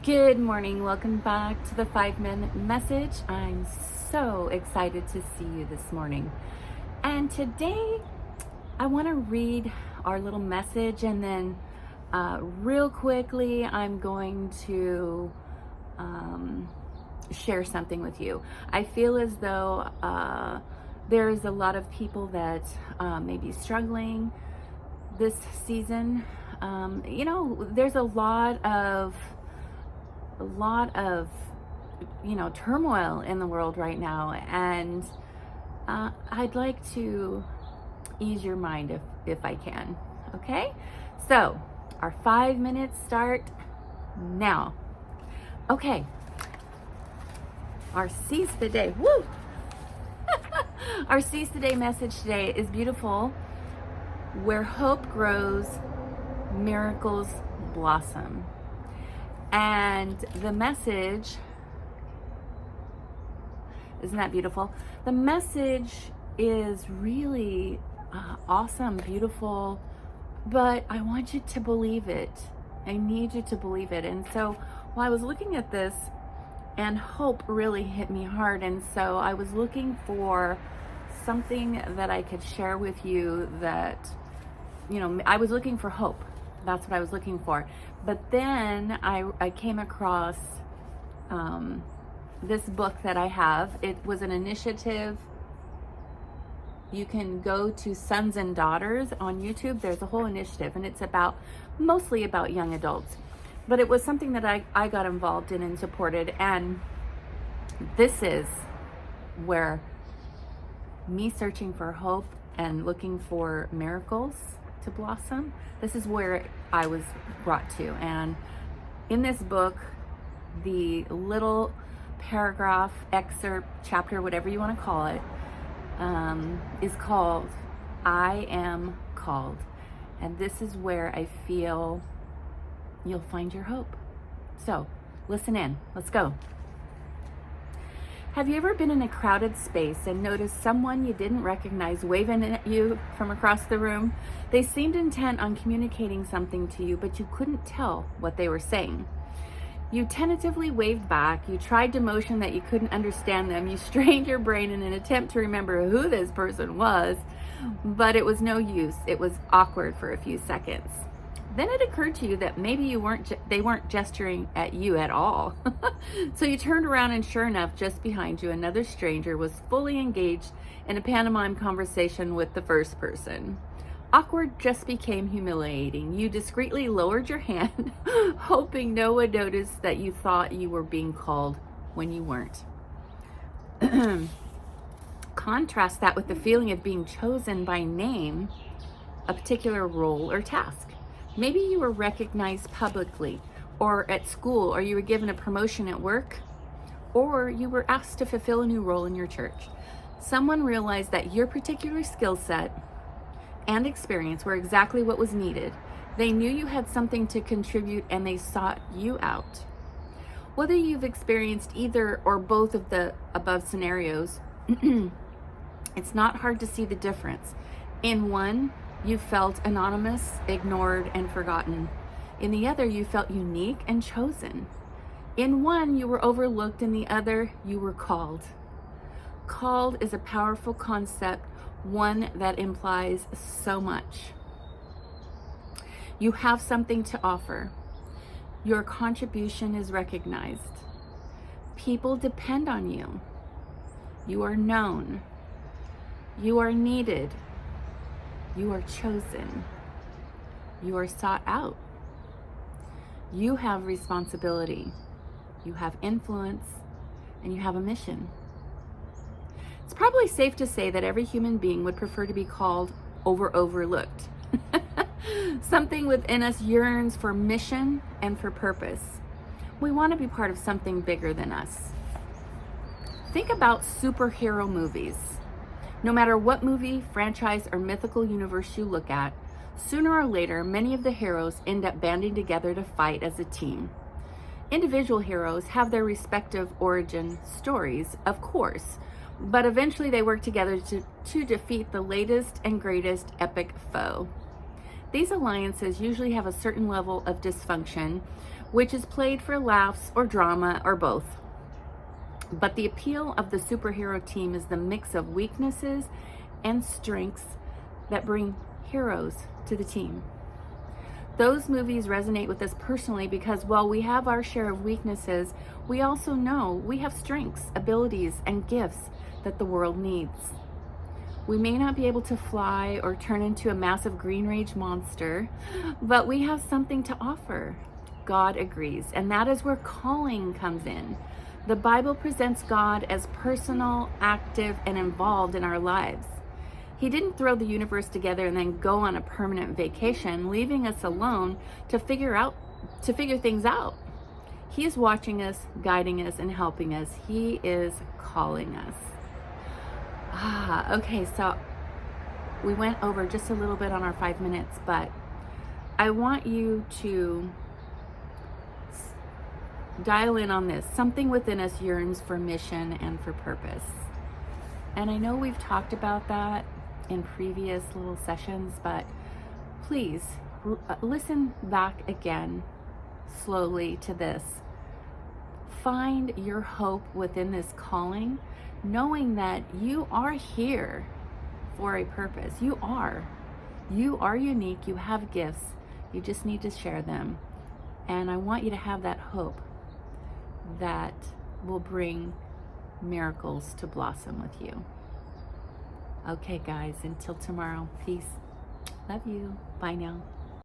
Good morning. Welcome back to the 5-Minute Message. I'm so excited to see you this morning. And today I want to read our little message, and then real quickly I'm going to share something with you. I feel as though there's a lot of people that may be struggling this season. There's a lot of turmoil in the world right now, and I'd like to ease your mind if I can. Okay, so our 5 minutes start now. Okay, our Seize the Day, woo! Our Seize the Day message today is beautiful. Where hope grows, miracles blossom. And the message, isn't that beautiful? The message is really awesome, beautiful, but I want you to believe it. I need you to believe it. And so while I was looking at this, and hope really hit me hard, and so I was looking for something that I could share with you that, I was looking for hope. That's what I was looking for. But then I came across this book that I have. It was an initiative. You can go to Sons and Daughters on YouTube. There's a whole initiative, and it's mostly about young adults. But it was something that I got involved in and supported. And this is where me searching for hope and looking for miracles to blossom, this is where I was brought to. And in this book, the little paragraph, excerpt, chapter, whatever you want to call it, is called I Am Called. And this is where I feel you'll find your hope. So listen in. Let's go. Have you ever been in a crowded space and noticed someone you didn't recognize waving at you from across the room? They seemed intent on communicating something to you, but you couldn't tell what they were saying. You tentatively waved back. You tried to motion that you couldn't understand them. You strained your brain in an attempt to remember who this person was, but it was no use. It was awkward for a few seconds. Then it occurred to you that maybe they weren't gesturing at you at all. So you turned around, and sure enough, just behind you, another stranger was fully engaged in a pantomime conversation with the first person. Awkward just became humiliating. You discreetly lowered your hand, hoping no one noticed that you thought you were being called when you weren't. Contrast that with the feeling of being chosen by name, a particular role or task. Maybe you were recognized publicly, or at school, or you were given a promotion at work, or you were asked to fulfill a new role in your church. Someone realized that your particular skill set and experience were exactly what was needed. They knew you had something to contribute, and they sought you out. Whether you've experienced either or both of the above scenarios, it's not hard to see the difference. In one, you felt anonymous, ignored, and forgotten. In the other, you felt unique and chosen. In one, you were overlooked. In the other, you were called. Called is a powerful concept, one that implies so much. You have something to offer. Your contribution is recognized. People depend on you. You are known. You are needed. You are chosen. You are sought out. You have responsibility. You have influence, and you have a mission. It's probably safe to say that every human being would prefer to be called over overlooked. Something within us yearns for mission and for purpose. We want to be part of something bigger than us. Think about superhero movies. No matter what movie, franchise, or mythical universe you look at, sooner or later, many of the heroes end up banding together to fight as a team. Individual heroes have their respective origin stories, of course, but eventually they work together to defeat the latest and greatest epic foe. These alliances usually have a certain level of dysfunction, which is played for laughs or drama or both. But the appeal of the superhero team is the mix of weaknesses and strengths that bring heroes to the team. Those movies resonate with us personally because while we have our share of weaknesses, we also know we have strengths, abilities, and gifts that the world needs. We may not be able to fly or turn into a massive green rage monster, but we have something to offer. God agrees, and that is where calling comes in. The Bible presents God as personal, active, and involved in our lives. He didn't throw the universe together and then go on a permanent vacation, leaving us alone to figure things out. He is watching us, guiding us, and helping us. He is calling us. Okay, so we went over just a little bit on our 5 minutes, but I want you to dial in on this. Something within us yearns for mission and for purpose. And I know we've talked about that in previous little sessions, but please listen back again slowly to this. Find your hope within this calling, knowing that you are here for a purpose. You are unique. You have gifts. You just need to share them. And I want you to have that hope that will bring miracles to blossom with you. Okay, guys, until tomorrow. Peace. Love you. Bye now.